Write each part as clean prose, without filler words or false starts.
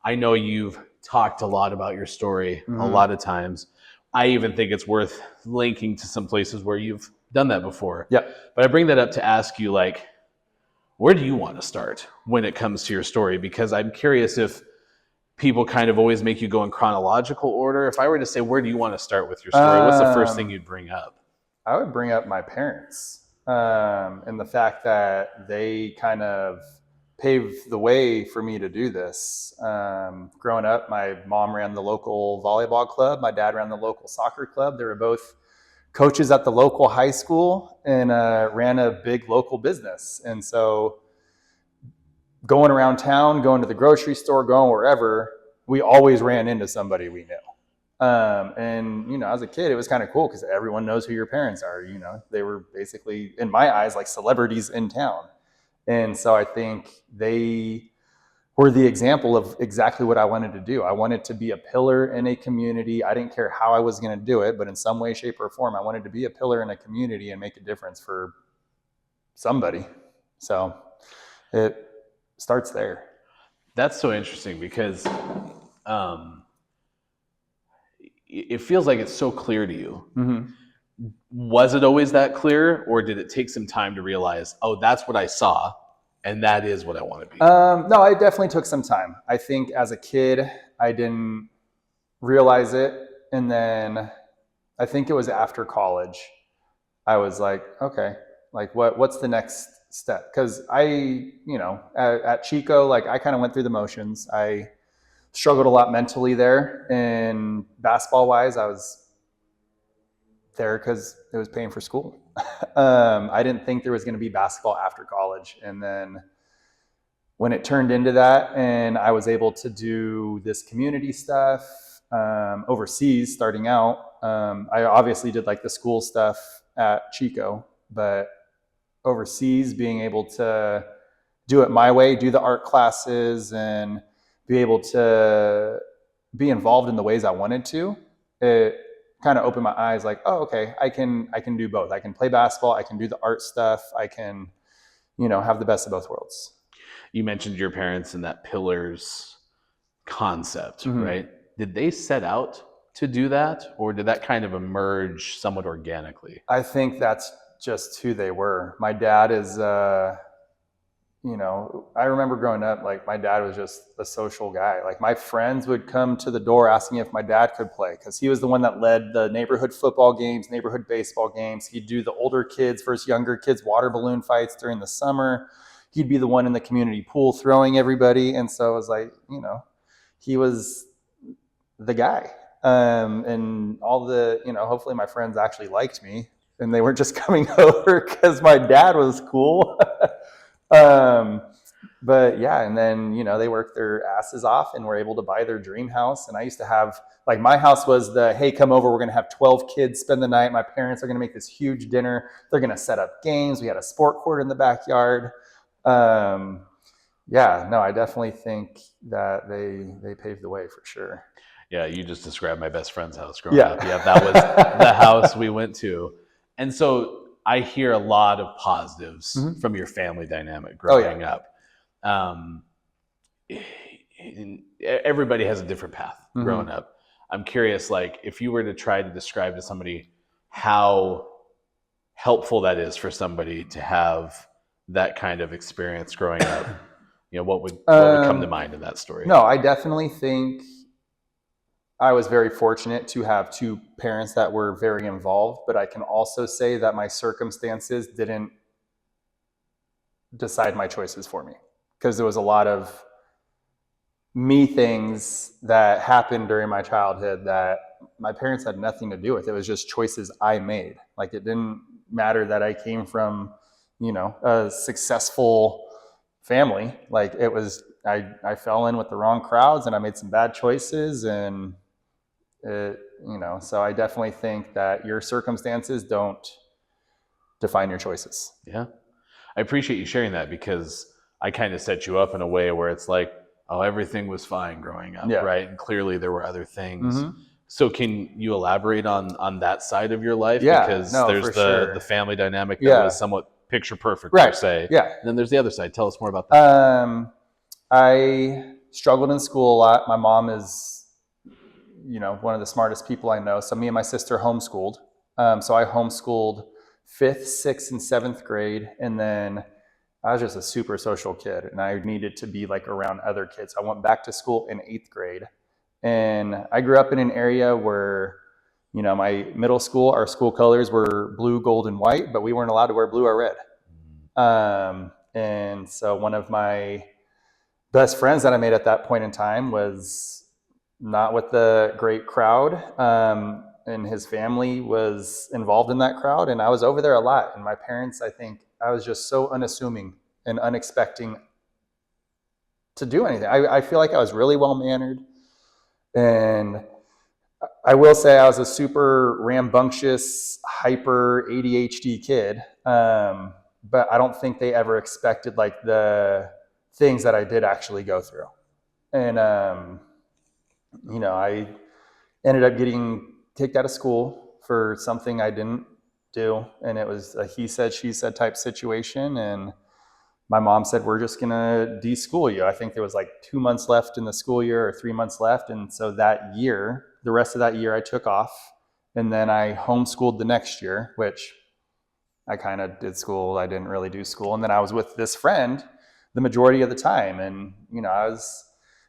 I know you've talked a lot about your story a Mhm. lot of times. I even think it's worth linking to some places where you've done that before. Yeah. But I bring that up to ask you, like, where do you want to start when it comes to your story? Because I'm curious if people kind of always make you go in chronological order. If I were to say, where do you want to start with your story? What's the first thing you'd bring up? I would bring up my parents, and the fact that they kind of paved the way for me to do this. Growing up, my mom ran the local volleyball club. My dad ran the local soccer club. They were both coaches at the local high school and ran a big local business. And so going around town, going to the grocery store, going wherever, we always ran into somebody we knew. And, you know, as a kid, it was kind of cool because everyone knows who your parents are. You know, they were basically, in my eyes, like celebrities in town. And so I think they were the example of exactly what I wanted to do. I wanted to be a pillar in a community. I didn't care how I was going to do it, but in some way, shape, or form, I wanted to be a pillar in a community and make a difference for somebody. So it starts there. That's so interesting because it feels like it's so clear to you. Mm-hmm. Was it always that clear, or did it take some time to realize, oh, that's what I saw, and that is what I want to be? No, it definitely took some time. I think as a kid, I didn't realize it. And then I think it was after college, I was like, okay, like what's the next step? Because at Chico, like I kind of went through the motions. I struggled a lot mentally there. And basketball wise, I was there because it was paying for school. I didn't think there was going to be basketball after college. And then when it turned into that and I was able to do this community stuff overseas starting out, I obviously did like the school stuff at Chico, but overseas being able to do it my way, do the art classes and be able to be involved in the ways I wanted to, it kind of opened my eyes like, oh, okay, I can do both. I can play basketball, I can do the art stuff, I can, have the best of both worlds. You mentioned your parents and that pillars concept, Mm-hmm. right? Did they set out to do that, or did that kind of emerge somewhat organically? I think that's just who they were. My dad is, I remember growing up, like my dad was just a social guy. Like my friends would come to the door asking if my dad could play because he was the one that led the neighborhood football games, neighborhood baseball games. He'd do the older kids versus younger kids water balloon fights during the summer. He'd be the one in the community pool throwing everybody. And so it was like, he was the guy. And all the, hopefully my friends actually liked me and they weren't just coming over because my dad was cool. But yeah, and then, they worked their asses off and were able to buy their dream house. And I used to have, like, my house was the, hey, come over, we're going to have 12 kids spend the night. My parents are going to make this huge dinner. They're going to set up games. We had a sport court in the backyard. Yeah, no, I definitely think that they paved the way for sure. Yeah, you just described my best friend's house growing up. Yeah, that was the house we went to. And so I hear a lot of positives from your family dynamic growing up. Everybody has a different path growing up. I'm curious, like, if you were to try to describe to somebody how helpful that is for somebody to have that kind of experience growing up, what would come to mind in that story? No, I definitely think I was very fortunate to have two parents that were very involved, but I can also say that my circumstances didn't decide my choices for me because there was a lot of me things that happened during my childhood that my parents had nothing to do with. It was just choices I made. Like it didn't matter that I came from, a successful family. Like it was, I fell in with the wrong crowds and I made some bad choices and so I definitely think that your circumstances don't define your choices. Yeah. I appreciate you sharing that because I kind of set you up in a way where it's like, oh, everything was fine growing up, right? And clearly there were other things. So can you elaborate on that side of your life? Yeah, because no, there's for the family dynamic that was somewhat picture perfect, per se. Yeah. And then there's the other side. Tell us more about that. struggled in school a lot. My mom is, one of the smartest people I know. So me and my sister homeschooled. So I homeschooled 5th, 6th, and 7th grade. And then I was just a super social kid and I needed to be like around other kids. I went back to school in 8th grade. And I grew up in an area where, my middle school, our school colors were blue, gold, and white, but we weren't allowed to wear blue or red. And so one of my best friends that I made at that point in time was not with the great crowd. And his family was involved in that crowd. And I was over there a lot. And my parents, I think I was just so unassuming and unexpecting to do anything. I feel like I was really well mannered. And I will say I was a super rambunctious, hyper ADHD kid. But I don't think they ever expected like the things that I did actually go through. And, I ended up getting kicked out of school for something I didn't do. And it was a he said, she said type situation. And my mom said, we're just going to de-school you. I think there was like 2 months left in the school year or 3 months left. And so that year, the rest of that year I took off. And then I homeschooled the next year, which I kind of did school. I didn't really do school. And then I was with this friend the majority of the time. And,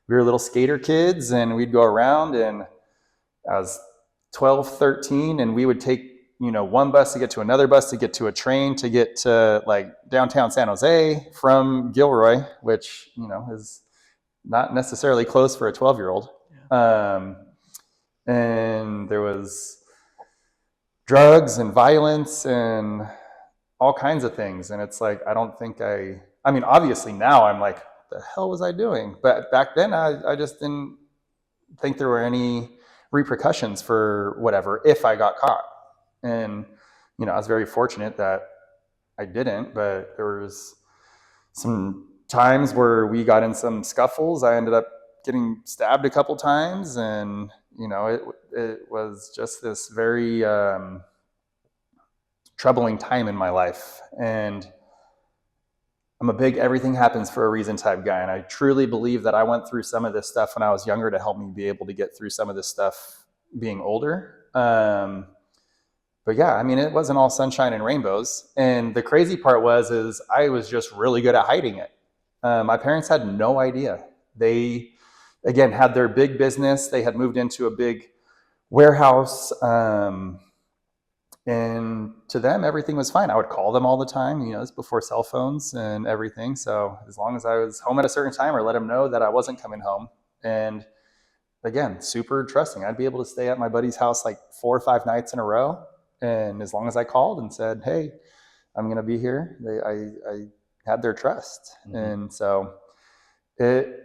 we were little skater kids and we'd go around, and I was 12, 13, and we would take, one bus to get to another bus to get to a train to get to like downtown San Jose from Gilroy, which, is not necessarily close for a 12-year-old. And there was drugs and violence and all kinds of things. And it's like, I don't think obviously now I'm like, what the hell was I doing? But back then I just didn't think there were any repercussions for whatever if I got caught. And, I was very fortunate that I didn't, but there was some times where we got in some scuffles. I ended up getting stabbed a couple times, and, it was just this very troubling time in my life. And I'm a big everything happens for a reason type guy. And I truly believe that I went through some of this stuff when I was younger to help me be able to get through some of this stuff being older. But yeah, it wasn't all sunshine and rainbows. And the crazy part is I was just really good at hiding it. My parents had no idea. They, again, had their big business. They had moved into a big warehouse. And to them, everything was fine. I would call them all the time. It's before cell phones and everything. So as long as I was home at a certain time, or let them know that I wasn't coming home. And again, super trusting. I'd be able to stay at my buddy's house like 4 or 5 nights in a row. And as long as I called and said, hey, I'm going to be here, I had their trust. Mm-hmm. And so it,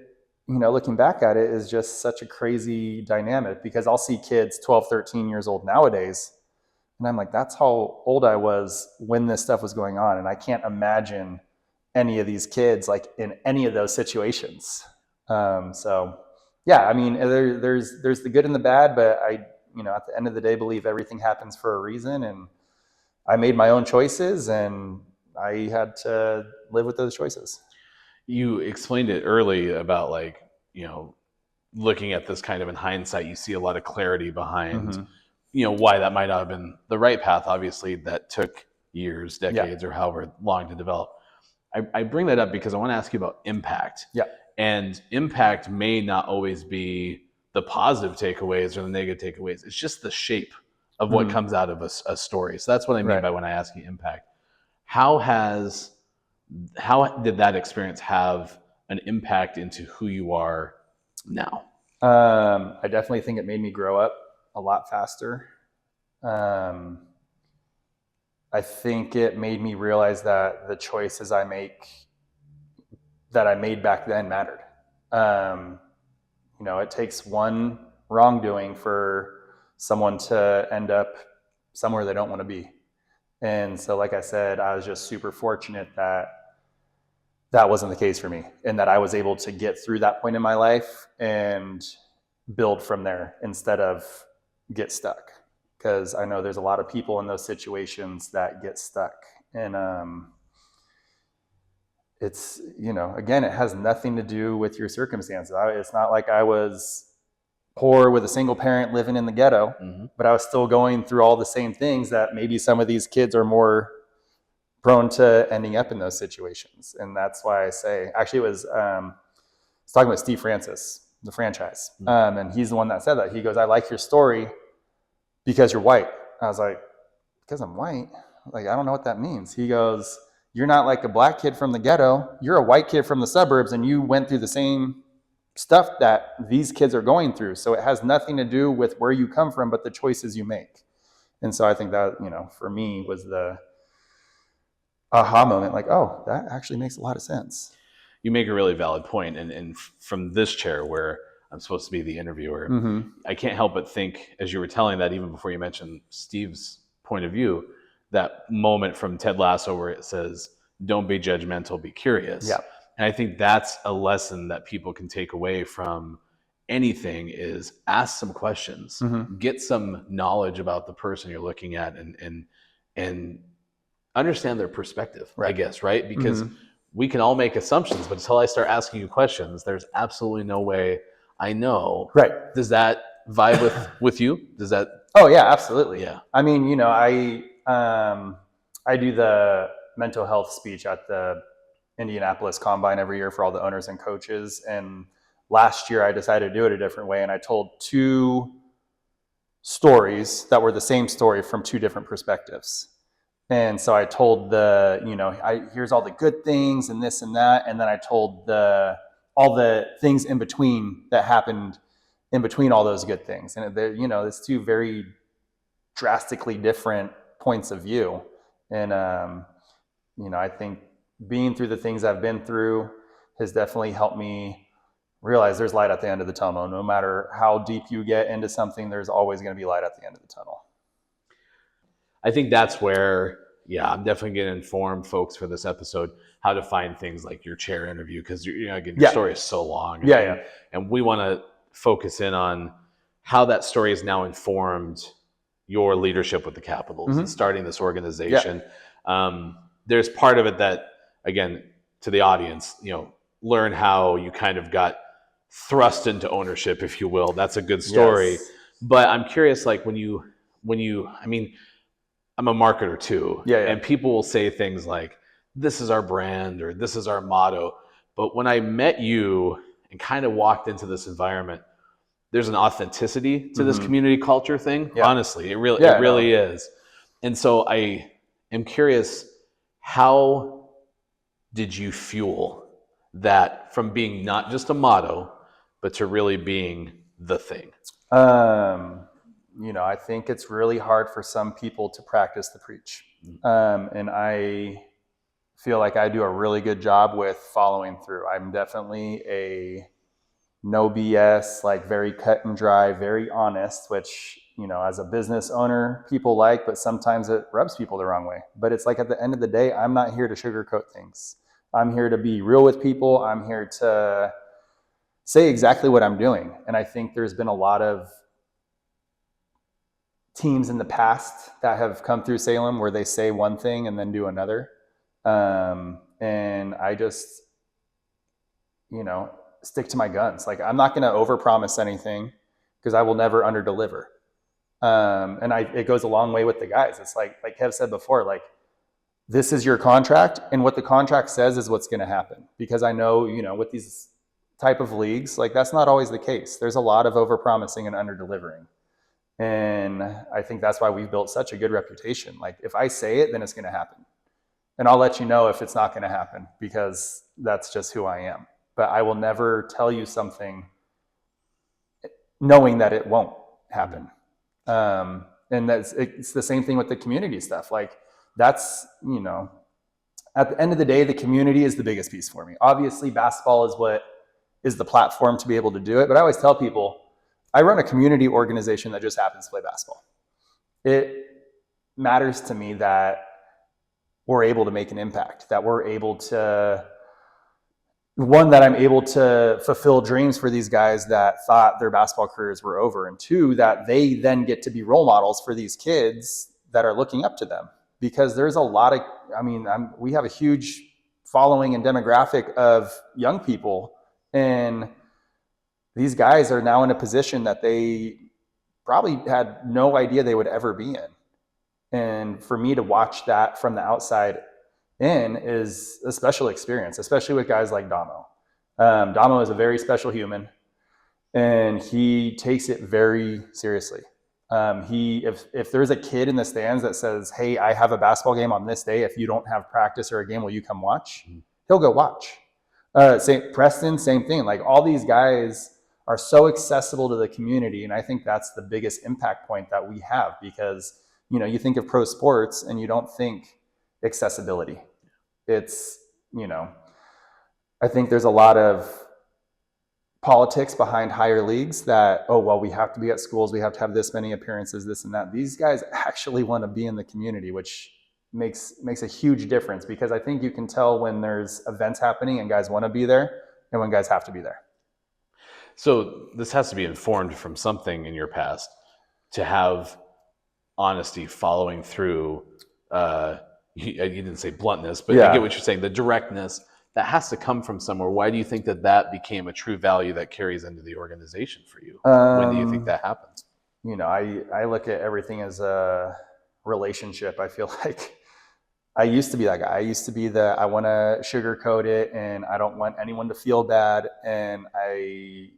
looking back at it, is just such a crazy dynamic, because I'll see kids 12, 13 years old nowadays. And I'm like, that's how old I was when this stuff was going on. And I can't imagine any of these kids like in any of those situations. So yeah, there's the good and the bad, but I, at the end of the day, believe everything happens for a reason. And I made my own choices, and I had to live with those choices. You explained it early about like, looking at this kind of in hindsight, you see a lot of clarity behind, mm-hmm. Why that might not have been the right path. Obviously that took years, decades, or however long to develop. I bring that up because I want to ask you about impact. Yeah. And impact may not always be the positive takeaways or the negative takeaways. It's just the shape of what comes out of a story. So that's what I mean by when I ask you impact. How did that experience have an impact into who you are now? I definitely think it made me grow up a lot faster. I think it made me realize that the choices I made back then mattered. It takes one wrongdoing for someone to end up somewhere they don't want to be. And so, like I said, I was just super fortunate that wasn't the case for me, and that I was able to get through that point in my life and build from there instead of get stuck. Because I know there's a lot of people in those situations that get stuck. And it's, again, it has nothing to do with your circumstances. It's not like I was poor with a single parent living in the ghetto, but I was still going through all the same things that maybe some of these kids are more prone to ending up in those situations. And that's why I say, actually, I was talking with Steve Francis, the franchise. And he's the one that said that. He goes, I like your story because you're white. I was like, because I'm white? Like, I don't know what that means. He goes, you're not like a black kid from the ghetto. You're a white kid from the suburbs, and you went through the same stuff that these kids are going through. So it has nothing to do with where you come from, but the choices you make. And so I think that, for me was the aha moment, like, oh, that actually makes a lot of sense. You make a really valid point. And from this chair where I'm supposed to be the interviewer, I can't help but think, as you were telling that, even before you mentioned Steve's point of view, that moment from Ted Lasso where it says, don't be judgmental, be curious. Yeah. And I think that's a lesson that people can take away from anything is ask some questions, get some knowledge about the person you're looking at and understand their perspective, I guess, right? Because we can all make assumptions, but until I start asking you questions, there's absolutely no way I know. Right. Does that vibe with you? Does that? Oh yeah, absolutely. Yeah. I mean, I do the mental health speech at the Indianapolis Combine every year for all the owners and coaches. And last year I decided to do it a different way. And I told 2 stories that were the same story from 2 different perspectives. And so I told here's all the good things and this and that. And then I told all the things in between that happened in between all those good things. And it's 2 very drastically different points of view. And, I think being through the things I've been through has definitely helped me realize there's light at the end of the tunnel. No matter how deep you get into something, there's always going to be light at the end of the tunnel. I think that's where, I'm definitely going to inform folks for this episode how to find things like your chair interview, because again, your story is so long. And we want to focus in on how that story has now informed your leadership with the Capitals and starting this organization. There's part of it that, again, to the audience, learn how you kind of got thrust into ownership, if you will. That's a good story. Yes. But I'm curious, like when you, I mean, I'm a marketer too. And people will say things like, this is our brand or this is our motto. But when I met you and kind of walked into this environment, there's an authenticity to this community culture thing. Honestly, it really is. And so I am curious, how did you fuel that from being not just a motto, but to really being the thing? I think it's really hard for some people to practice the preach. And I feel like I do a really good job with following through. I'm definitely a no BS, like very cut and dry, very honest, which, as a business owner, people like, but sometimes it rubs people the wrong way. But it's like at the end of the day, I'm not here to sugarcoat things. I'm here to be real with people. I'm here to say exactly what I'm doing. And I think there's been a lot of teams in the past that have come through Salem where they say one thing and then do another. And I just, stick to my guns. Like, I'm not going to overpromise anything because I will never underdeliver. And it goes a long way with the guys. It's like Kev said before, like, this is your contract, and what the contract says is what's going to happen. Because I know, with these type of leagues, like, that's not always the case. There's a lot of overpromising and underdelivering. And I think that's why we've built such a good reputation. Like, if I say it, then it's going to happen. And I'll let you know if it's not going to happen, because that's just who I am. But I will never tell you something knowing that it won't happen. And it's the same thing with the community stuff. Like, that's, at the end of the day, the community is the biggest piece for me. Obviously, basketball is what is the platform to be able to do it. But I always tell people, I run a community organization that just happens to play basketball. It matters to me that we're able to make an impact, that we're able to, one, that I'm able to fulfill dreams for these guys that thought their basketball careers were over, and 2, that they then get to be role models for these kids that are looking up to them. Because there's a lot of, we have a huge following and demographic of young people. And these guys are now in a position that they probably had no idea they would ever be in. And for me to watch that from the outside in is a special experience, especially with guys like Damo. Damo is a very special human, and he takes it very seriously. If there's a kid in the stands that says, "Hey, I have a basketball game on this day. If you don't have practice or a game, will you come watch?" He'll go watch. Preston, same thing. Like, all these guys are so accessible to the community, and I think that's the biggest impact point that we have, because you think of pro sports and you don't think accessibility. It's I think there's a lot of politics behind higher leagues that, oh, well, we have to be at schools, we have to have this many appearances, this and that. These guys actually want to be in the community, which makes a huge difference, because I think you can tell when there's events happening and guys want to be there and when guys have to be there. So this has to be informed from something in your past to have honesty following through. You didn't say bluntness, but I get what you're saying. The directness that has to come from somewhere. Why do you think that became a true value that carries into the organization for you? When do you think that happens? I look at everything as a relationship. I feel like I used to be that guy. I used to be I want to sugarcoat it, and I don't want anyone to feel bad. And I,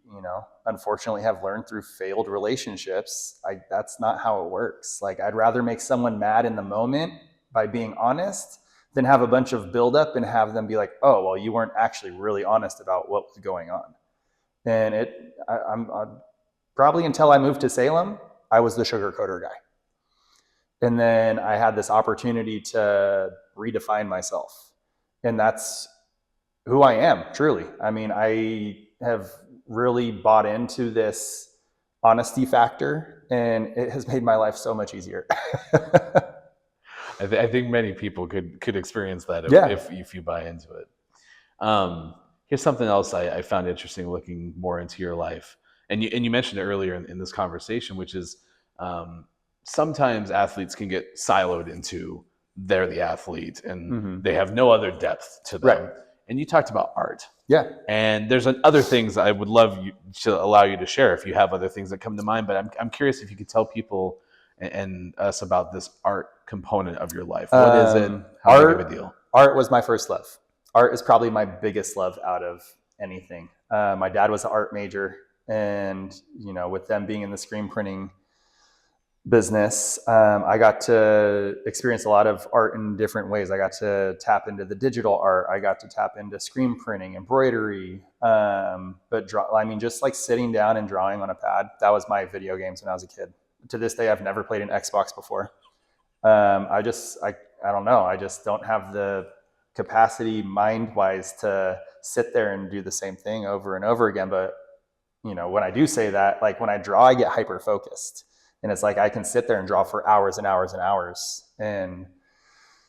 unfortunately have learned through failed relationships, that's not how it works. Like, I'd rather make someone mad in the moment by being honest than have a bunch of buildup and have them be like, "Oh, well, you weren't actually really honest about what was going on." And I'm probably, until I moved to Salem, I was the sugarcoater guy. And then I had this opportunity to redefine myself. And that's who I am, truly. I mean, I have really bought into this honesty factor, and it has made my life so much easier. I think many people could experience that if you buy into it. Here's something else I found interesting looking more into your life. And you mentioned it earlier in this conversation, which is sometimes athletes can get siloed into they're the athlete and they have no other depth to them. Right. And you talked about art. Yeah. And there's other things I would love you to allow you to share if you have other things that come to mind. But I'm curious if you could tell people and us about this art component of your life. What is it? How big of a deal? Art was my first love. Art is probably my biggest love out of anything. My dad was an art major, and with them being in the screen printing business, I got to experience a lot of art in different ways. I got to tap into the digital art. I got to tap into screen printing, embroidery. Just like sitting down and drawing on a pad. That was my video games when I was a kid. To this day, I've never played an Xbox before. I don't know. I just don't have the capacity mind-wise to sit there and do the same thing over and over again. But, when I do say that, like, when I draw, I get hyper-focused. And it's like I can sit there and draw for hours and hours and hours. And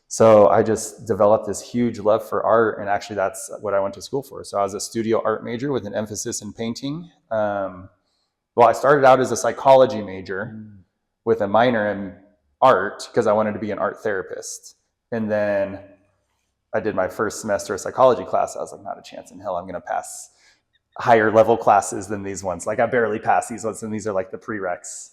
so I just developed this huge love for art. And actually, that's what I went to school for. So I was a studio art major with an emphasis in painting. I started out as a psychology major with a minor in art because I wanted to be an art therapist. And then I did my first semester of psychology class. I was like, not a chance in hell I'm going to pass higher level classes than these ones. Like, I barely passed these ones, and these are like the prereqs.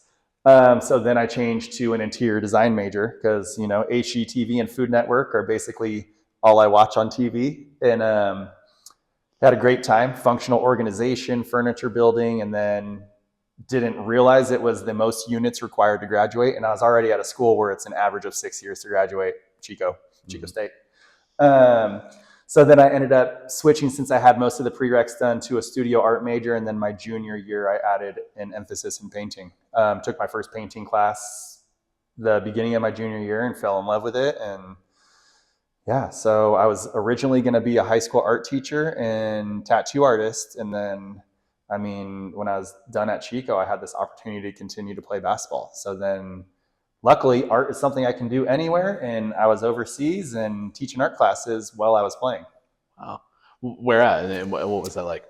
So then I changed to an interior design major because, HGTV and Food Network are basically all I watch on TV. And had a great time, functional organization, furniture building, and then didn't realize it was the most units required to graduate. And I was already at a school where it's an average of 6 years to graduate, Chico State. So then I ended up switching, since I had most of the prereqs done, to a studio art major. And then my junior year, I added an emphasis in painting. Took my first painting class the beginning of my junior year and fell in love with it. And so I was originally going to be a high school art teacher and tattoo artist. And then, when I was done at Chico, I had this opportunity to continue to play basketball. So then, luckily, art is something I can do anywhere, and I was overseas and teaching art classes while I was playing. Wow. Where at? And what was that like?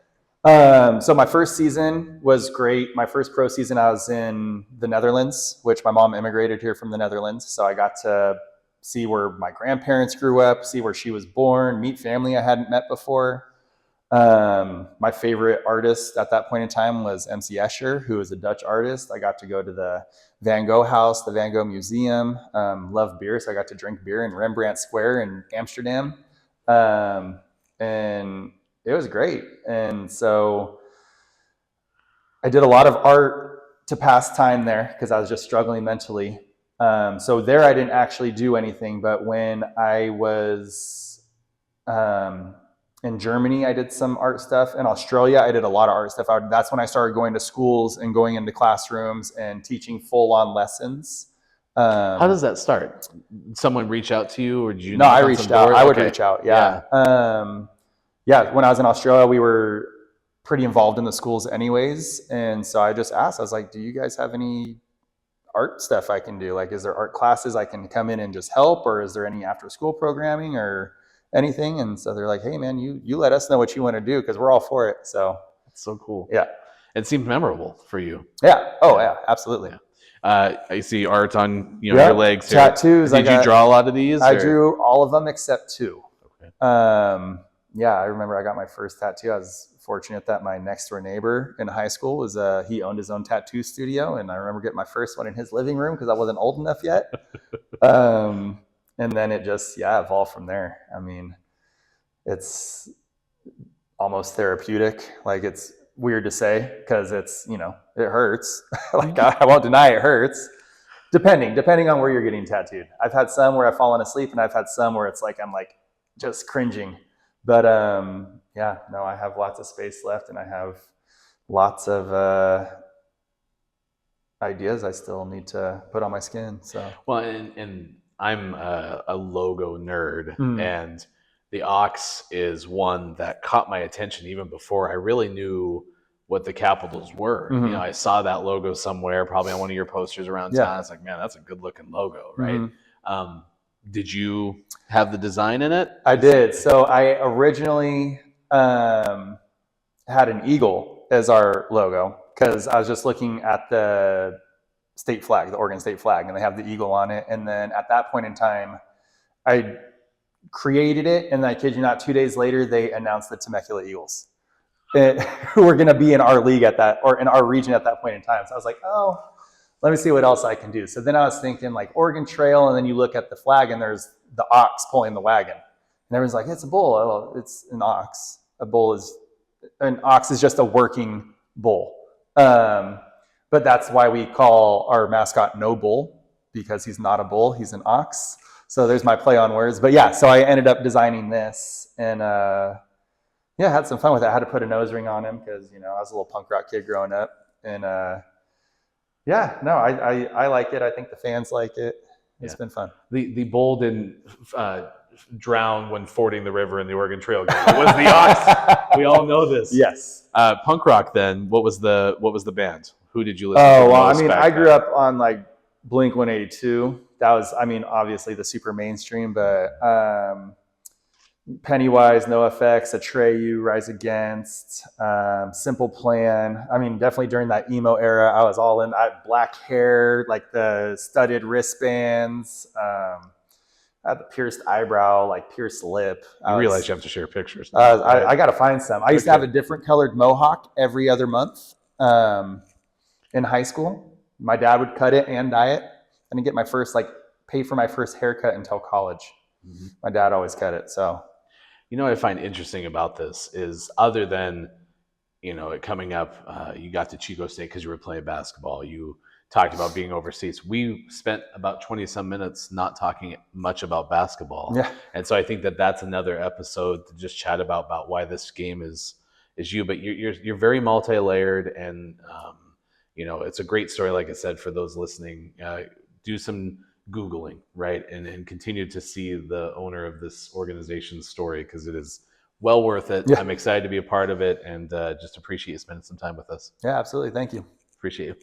So my first season was great. My first pro season, I was in the Netherlands, which my mom immigrated here from the Netherlands. So I got to see where my grandparents grew up, see where she was born, meet family I hadn't met before. My favorite artist at that point in time was MC Escher, who was a Dutch artist. I got to go to the Van Gogh house, the Van Gogh Museum. Love beer, so I got to drink beer in Rembrandt Square in Amsterdam. And it was great. And so I did a lot of art to pass time there because I was just struggling mentally. So there I didn't actually do anything, but when I was in Germany, I did some art stuff. In Australia, I did a lot of art stuff. That's when I started going to schools and going into classrooms and teaching full-on lessons. How does that start? Someone reach out to you, or did you? No, I reached out. I would reach out. Yeah. Yeah. When I was in Australia, we were pretty involved in the schools anyways. And so I just asked, I was like, do you guys have any art stuff I can do? Like, is there art classes I can come in and just help? Or is there any after school programming or anything? And so they're like, hey man, you let us know what you want to do, because we're all for it. So that's so cool. Yeah. It seemed memorable for you. Yeah. Oh yeah, absolutely. Yeah. I see art on your legs here. Tattoos. Did you draw a lot of these? I drew all of them except 2. Okay. Yeah, I remember I got my first tattoo. I was fortunate that my next door neighbor in high school was he owned his own tattoo studio, and I remember getting my first one in his living room because I wasn't old enough yet. And then it just evolved from there. I mean, it's almost therapeutic. Like, it's weird to say because it's, it hurts. Like, I won't deny it hurts. Depending on where you're getting tattooed. I've had some where I've fallen asleep, and I've had some where it's like I'm like just cringing. But I have lots of space left, and I have lots of ideas I still need to put on my skin. So well, and I'm a logo nerd, and the Ox is one that caught my attention even before I really knew what the Capitals were. Mm-hmm. I saw that logo somewhere, probably on one of your posters around town. I was like, man, that's a good looking logo, right? Mm-hmm. Did you have the design in it? I did. So I originally had an eagle as our logo because I was just looking at the state flag, the Oregon state flag, and they have the eagle on it. And then at that point in time, I created it, and I kid you not, 2 days later, they announced the Temecula Eagles, who were going to be in our league or in our region at that point in time. So I was like, oh, let me see what else I can do. So then I was thinking like Oregon Trail, and then you look at the flag, and there's the ox pulling the wagon. And everyone's like, it's a bull. Oh, it's an ox. An ox is just a working bull. But that's why we call our mascot No Bull, because he's not a bull, he's an ox. So there's my play on words. But yeah, so I ended up designing this, and had some fun with it. I had to put a nose ring on him because, I was a little punk rock kid growing up. And I like it. I think the fans like it. It's been fun. The bull didn't drown when fording the river in the Oregon Trail game. It was the ox. We all know this. Yes. Punk rock then, what was the band? Who did you listen to? Oh, well, I grew up on like Blink 182. That was, obviously the super mainstream, but Pennywise, NoFX, Atreyu, Rise Against, Simple Plan. Definitely during that emo era, I was all in. I had black hair, like the studded wristbands. I had the pierced eyebrow, like pierced lip. You realize you have to share pictures. Right? I got to find some. I used to have a different colored mohawk every other month in high school. My dad would cut it and dye it. I didn't get pay for my first haircut until college. Mm-hmm. My dad always cut it, so. What I find interesting about this is, other than, it coming up, you got to Chico State because you were playing basketball. You talked about being overseas. We spent about 20 some minutes not talking much about basketball. Yeah. And so I think that that's another episode to just chat about why this game is you. But you're very multi-layered, and it's a great story. Like I said, for those listening, do some Googling, right? And continue to see the owner of this organization's story, because it is well worth it. Yeah. I'm excited to be a part of it, and just appreciate you spending some time with us. Yeah, absolutely. Thank you. Appreciate you.